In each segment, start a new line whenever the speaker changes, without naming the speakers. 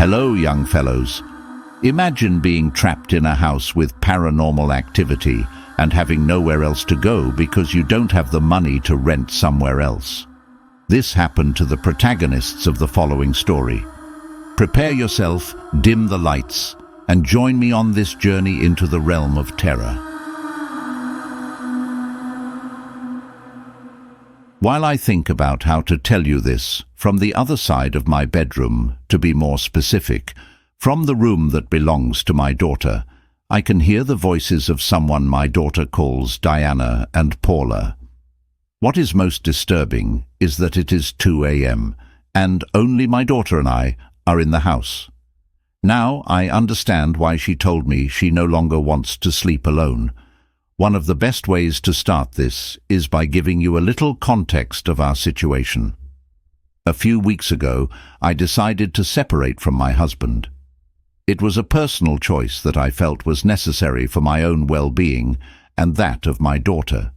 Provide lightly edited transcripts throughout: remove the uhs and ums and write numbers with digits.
Hello, young fellows. Imagine being trapped in a house with paranormal activity and having nowhere else to go because you don't have the money to rent somewhere else. This happened to the protagonists of the following story. Prepare yourself, dim the lights, and join me on this journey into the realm of terror. While I think about how to tell you this, from the other side of my bedroom, to be more specific, from the room that belongs to my daughter, I can hear the voices of someone my daughter calls Diana and Paula. What is most disturbing is that it is 2 a.m. and only my daughter and I are in the house. Now I understand why she told me she no longer wants to sleep alone. One of the best ways to start this is by giving you a little context of our situation. A few weeks ago, I decided to separate from my husband. It was a personal choice that I felt was necessary for my own well-being and that of my daughter.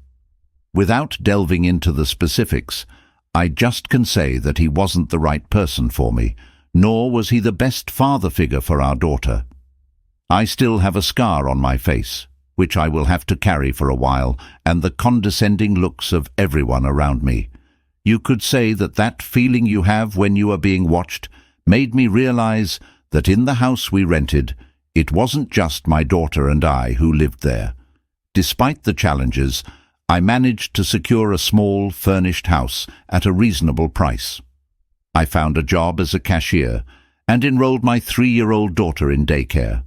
Without delving into the specifics, I just can say that he wasn't the right person for me, nor was he the best father figure for our daughter. I still have a scar on my face, which I will have to carry for a while, and the condescending looks of everyone around me. You could say that that feeling you have when you are being watched made me realize that in the house we rented, it wasn't just my daughter and I who lived there. Despite the challenges, I managed to secure a small, furnished house at a reasonable price. I found a job as a cashier and enrolled my 3-year-old daughter in daycare.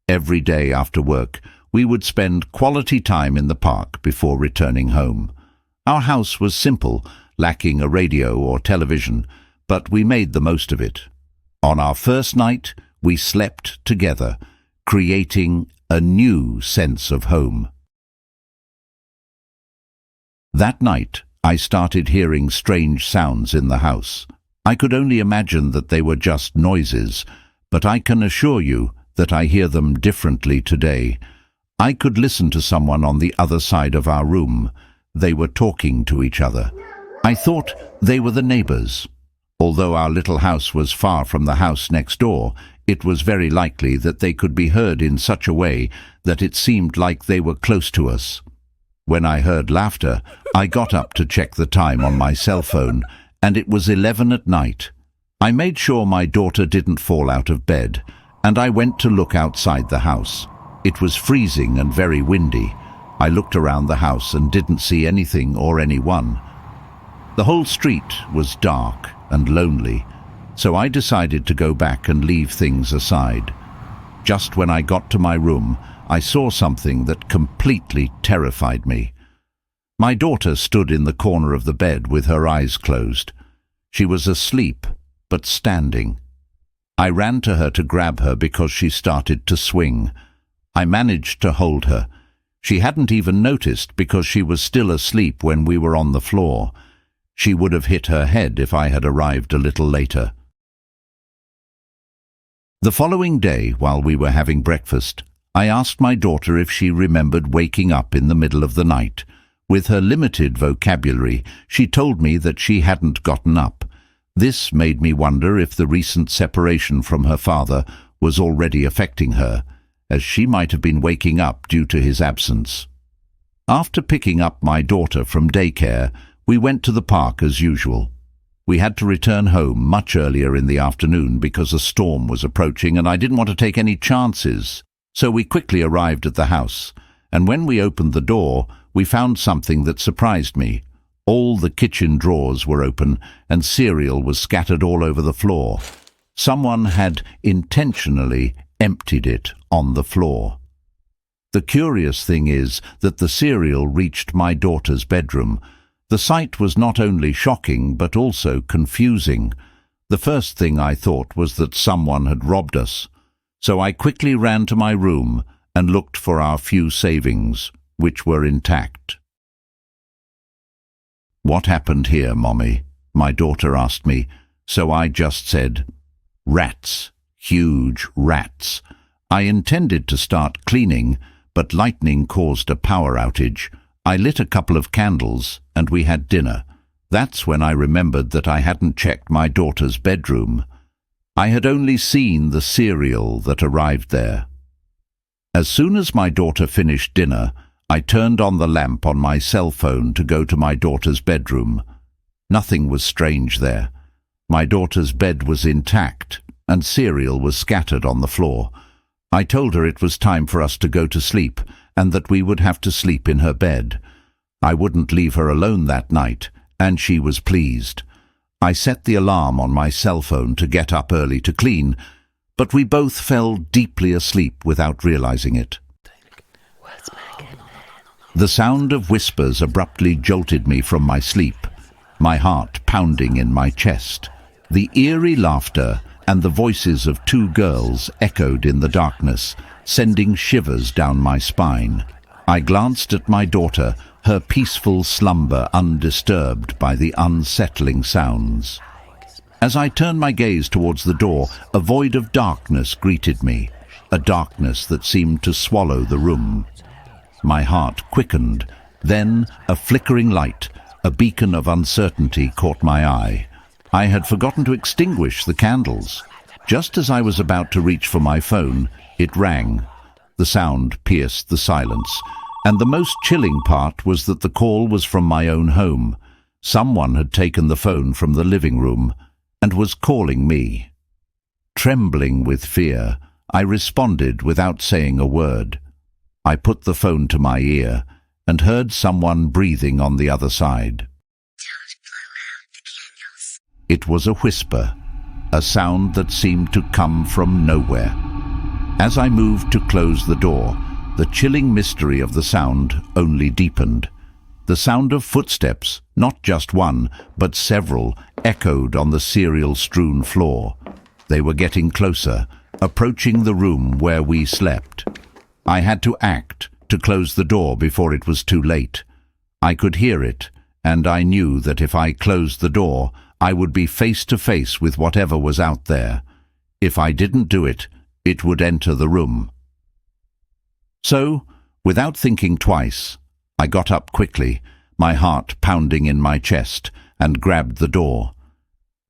Every day after work, we would spend quality time in the park before returning home. Our house was simple, lacking a radio or television, but we made the most of it. On our first night, we slept together, creating a new sense of home. That night, I started hearing strange sounds in the house. I could only imagine that they were just noises, but I can assure you that I hear them differently today. I could listen to someone on the other side of our room. They were talking to each other. I thought they were the neighbors. Although our little house was far from the house next door, it was very likely that they could be heard in such a way that it seemed like they were close to us. When I heard laughter, I got up to check the time on my cell phone, and it was 11 at night. I made sure my daughter didn't fall out of bed, and I went to look outside the house. It was freezing and very windy. I looked around the house and didn't see anything or anyone. The whole street was dark and lonely, so I decided to go back and leave things aside. Just when I got to my room, I saw something that completely terrified me. My daughter stood in the corner of the bed with her eyes closed. She was asleep, but standing. I ran to her to grab her because she started to swing. I managed to hold her. She hadn't even noticed because she was still asleep when we were on the floor. She would have hit her head if I had arrived a little later. The following day, while we were having breakfast, I asked my daughter if she remembered waking up in the middle of the night. With her limited vocabulary, she told me that she hadn't gotten up. This made me wonder if the recent separation from her father was already affecting her, as she might have been waking up due to his absence. After picking up my daughter from daycare, we went to the park as usual. We had to return home much earlier in the afternoon because a storm was approaching and I didn't want to take any chances. So we quickly arrived at the house, and when we opened the door, we found something that surprised me. All the kitchen drawers were open and cereal was scattered all over the floor. Someone had intentionally emptied it on the floor. The curious thing is that the cereal reached my daughter's bedroom. The sight was not only shocking but also confusing. The first thing I thought was that someone had robbed us. So I quickly ran to my room and looked for our few savings, which were intact. "What happened here, Mommy?" my daughter asked me, so I just said, "Rats, huge rats." I intended to start cleaning, but lightning caused a power outage. I lit a couple of candles and we had dinner. That's when I remembered that I hadn't checked my daughter's bedroom. I had only seen the cereal that arrived there. As soon as my daughter finished dinner, I turned on the lamp on my cell phone to go to my daughter's bedroom. Nothing was strange there. My daughter's bed was intact, and cereal was scattered on the floor. I told her it was time for us to go to sleep, and that we would have to sleep in her bed. I wouldn't leave her alone that night, and she was pleased. I set the alarm on my cell phone to get up early to clean, but we both fell deeply asleep without realizing it. The sound of whispers abruptly jolted me from my sleep, my heart pounding in my chest. The eerie laughter and the voices of two girls echoed in the darkness, sending shivers down my spine. I glanced at my daughter, her peaceful slumber undisturbed by the unsettling sounds. As I turned my gaze towards the door, a void of darkness greeted me, a darkness that seemed to swallow the room. My heart quickened. Then a flickering light, a beacon of uncertainty, caught my eye. I had forgotten to extinguish the candles. Just as I was about to reach for my phone, it rang. The sound pierced the silence, and the most chilling part was that the call was from my own home. Someone had taken the phone from the living room and was calling me. Trembling with fear, I responded without saying a word. I put the phone to my ear and heard someone breathing on the other side.
Don't blow out the candles.
It was a whisper, a sound that seemed to come from nowhere. As I moved to close the door, the chilling mystery of the sound only deepened. The sound of footsteps, not just one, but several, echoed on the cereal-strewn floor. They were getting closer, approaching the room where we slept. I had to act, to close the door before it was too late. I could hear it, and I knew that if I closed the door, I would be face to face with whatever was out there. If I didn't do it, it would enter the room. So, without thinking twice, I got up quickly, my heart pounding in my chest, and grabbed the door.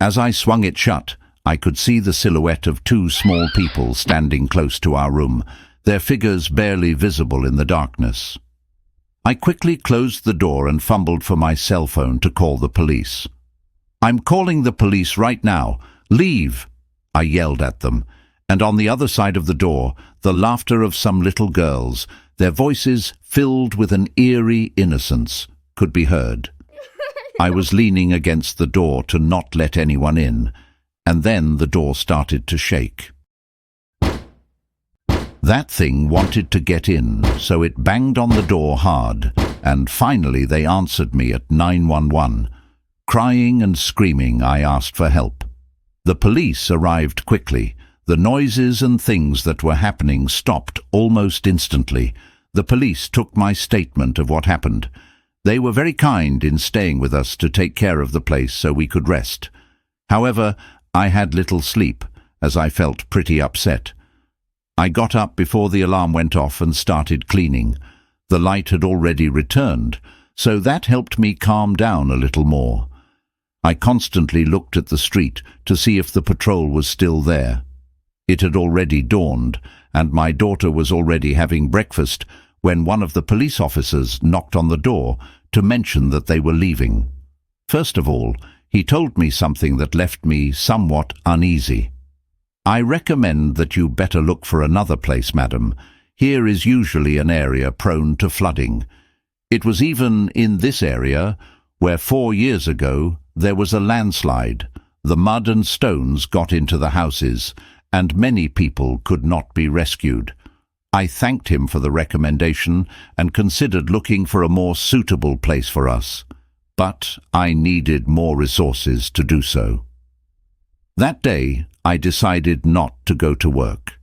As I swung it shut, I could see the silhouette of two small people standing close to our room, their figures barely visible in the darkness. I quickly closed the door and fumbled for my cell phone to call the police. "I'm calling the police right now. Leave!" I yelled at them, and on the other side of the door, the laughter of some little girls, their voices filled with an eerie innocence, could be heard. I was leaning against the door to not let anyone in, and then the door started to shake. That thing wanted to get in, so it banged on the door hard, and finally they answered me at 911. Crying and screaming, I asked for help. The police arrived quickly. The noises and things that were happening stopped almost instantly. The police took my statement of what happened. They were very kind in staying with us to take care of the place so we could rest. However, I had little sleep, as I felt pretty upset. I got up before the alarm went off and started cleaning. The light had already returned, so that helped me calm down a little more. I constantly looked at the street to see if the patrol was still there. It had already dawned, and my daughter was already having breakfast when one of the police officers knocked on the door to mention that they were leaving. First of all, he told me something that left me somewhat uneasy. "I recommend that you better look for another place, madam. Here is usually an area prone to flooding. It was even in this area where 4 years ago there was a landslide. The mud and stones got into the houses, and many people could not be rescued." I thanked him for the recommendation and considered looking for a more suitable place for us, but I needed more resources to do so. That day, I decided not to go to work.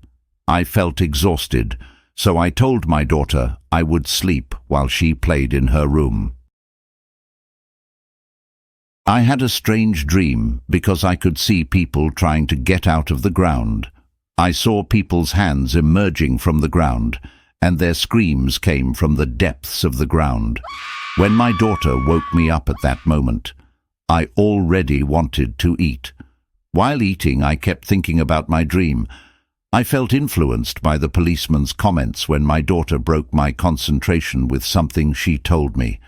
I felt exhausted, so I told my daughter I would sleep while she played in her room. I had a strange dream because I could see people trying to get out of the ground. I saw people's hands emerging from the ground, and their screams came from the depths of the ground. When my daughter woke me up at that moment, I already wanted to eat. While eating, I kept thinking about my dream. I felt influenced by the policeman's comments when my daughter broke my concentration with something she told me.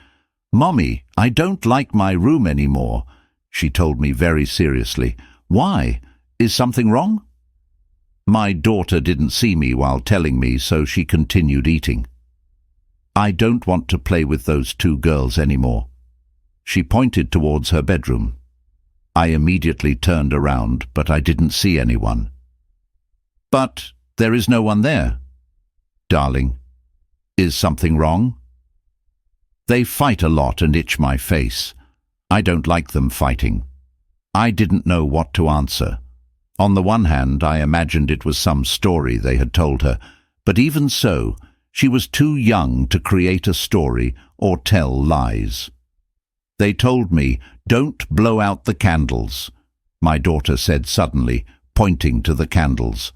"Mommy, I don't like my room anymore," she told me very seriously. "Why? Is something wrong?" My daughter didn't see me while telling me, so she continued eating. "I don't want to play with those two girls anymore." She pointed towards her bedroom. I immediately turned around, but I didn't see anyone. "But there is no one there." "Darling, is something wrong?" "They fight a lot and itch my face. I don't like them fighting." I didn't know what to answer. On the one hand, I imagined it was some story they had told her, but even so, she was too young to create a story or tell lies. "They told me, 'Don't blow out the candles,'" my daughter said suddenly, pointing to the candles.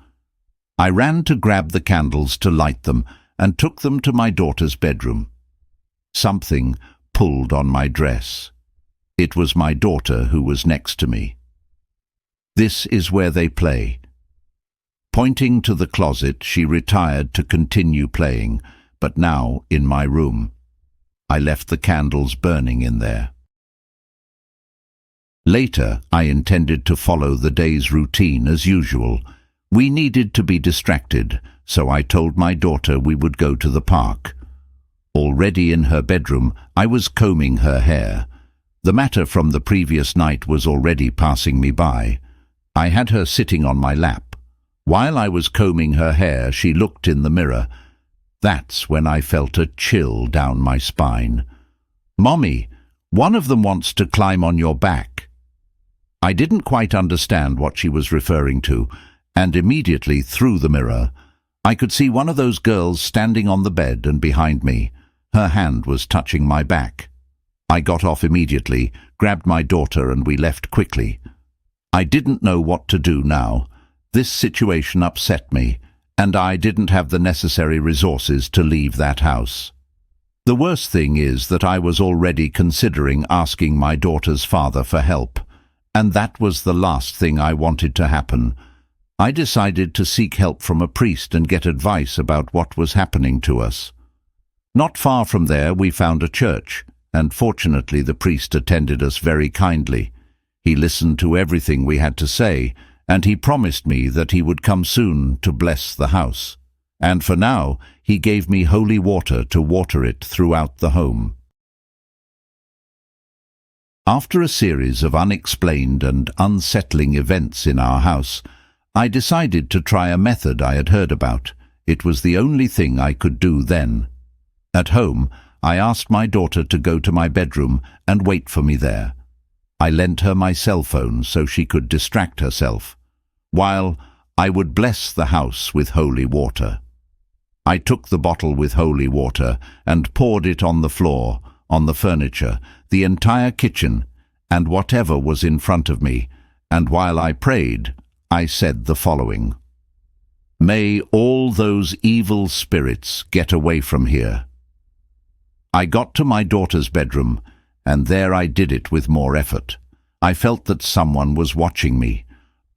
I ran to grab the candles to light them and took them to my daughter's bedroom. Something pulled on my dress. It was my daughter who was next to me. "This is where they play." Pointing to the closet, she retired to continue playing, but now in my room. I left the candles burning in there. Later, I intended to follow the day's routine as usual. We needed to be distracted, so I told my daughter we would go to the park. Already in her bedroom, I was combing her hair. The matter from the previous night was already passing me by. I had her sitting on my lap. While I was combing her hair, she looked in the mirror. That's when I felt a chill down my spine. "Mommy, one of them wants to climb on your back." I didn't quite understand what she was referring to, and immediately through the mirror, I could see one of those girls standing on the bed and behind me. Her hand was touching my back. I got off immediately, grabbed my daughter, and we left quickly. I didn't know what to do now. This situation upset me, and I didn't have the necessary resources to leave that house. The worst thing is that I was already considering asking my daughter's father for help, and that was the last thing I wanted to happen. I decided to seek help from a priest and get advice about what was happening to us. Not far from there we found a church, and fortunately the priest attended us very kindly. He listened to everything we had to say, and he promised me that he would come soon to bless the house. And for now, he gave me holy water to water it throughout the home. After a series of unexplained and unsettling events in our house, I decided to try a method I had heard about. It was the only thing I could do then. At home, I asked my daughter to go to my bedroom and wait for me there. I lent her my cell phone so she could distract herself, while I would bless the house with holy water. I took the bottle with holy water and poured it on the floor, on the furniture, the entire kitchen, and whatever was in front of me, and while I prayed, I said the following: "May all those evil spirits get away from here." I got to my daughter's bedroom, and there I did it with more effort. I felt that someone was watching me.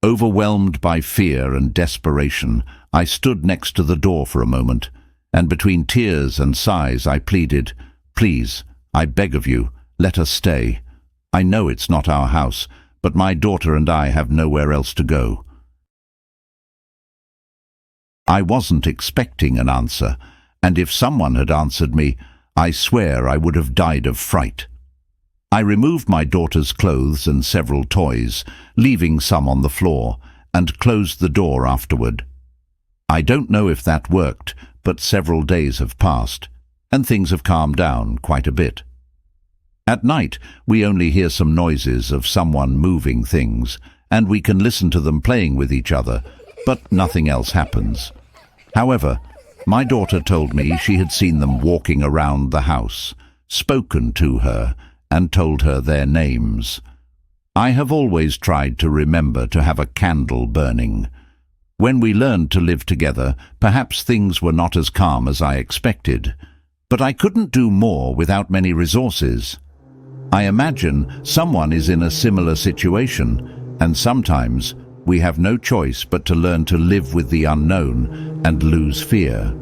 Overwhelmed by fear and desperation, I stood next to the door for a moment, and between tears and sighs I pleaded, "Please, I beg of you, let us stay. I know it's not our house, but my daughter and I have nowhere else to go." I wasn't expecting an answer, and if someone had answered me, I swear I would have died of fright. I removed my daughter's clothes and several toys, leaving some on the floor, and closed the door afterward. I don't know if that worked, but several days have passed, and things have calmed down quite a bit. At night, we only hear some noises of someone moving things, and we can listen to them playing with each other, but nothing else happens. However, my daughter told me she had seen them walking around the house, spoken to her, and told her their names. I have always tried to remember to have a candle burning. When we learned to live together, perhaps things were not as calm as I expected, but I couldn't do more without many resources. I imagine someone is in a similar situation, And sometimes we have no choice but to learn to live with the unknown and lose fear.